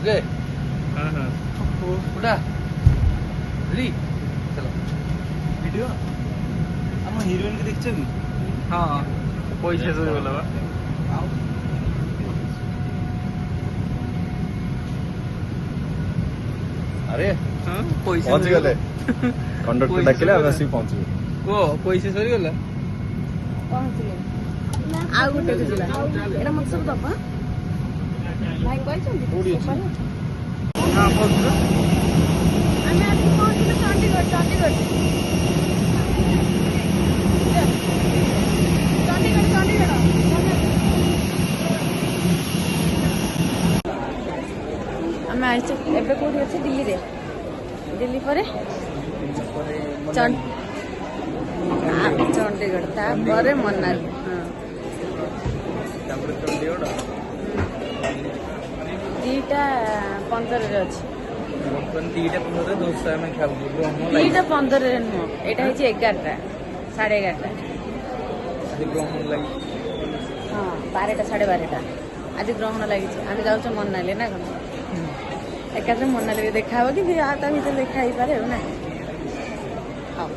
okay उठा ready चलो video हम हीरोइन के देखछ कि हाँ पैसा सही बोला बा अरे हाँ पैसा पहुंच गले कंडक्टर डाकिले हम आसी पहुंच गए को पैसा सरी गला पहुँचले ଆଉ ଗୋଟେ ଥିଲା ଏଟା ମତେ ସବୁ ଦବା ଭାଇ କହିଛନ୍ତି हाँ पहुंच ଆମେ ଆସି ପହଞ୍ଚିଲୁ ଚଣ୍ଡିଗଡ଼ ଚଣ୍ଡିଗଡ଼ ଆମେ ଆସିଛୁ ଏବେ କୋଉଠି ଅଛି ଦିଲ୍ଲୀରେ ଦିଲ୍ଲୀ ପରେ ଚଣ୍ଡିଗଡ଼ ତାପରେ ମନାଲି ଦିଟା 15ରେ ଅଛି दीटा 15 दोस्ता में खाऊ ଦିଟା 15ରେ ନୁହଁ ଏଇଟା ହେଇଛି 11ଟା 11:30 ग्रहण लगी ହଁ 12ଟା 12:30 ଆଜି ଗ୍ରହଣ ଲାଗିଛି ଆମେ ଯାଉଛୁ ମନାଲି ନା କ'ଣ ଏକାଥରେ ମନାଲିରେ ଦେଖା ହବ କି ତା ଭିତରେ ଦେଖା ହେଇପାରେ ଆଉ ନା ହଉ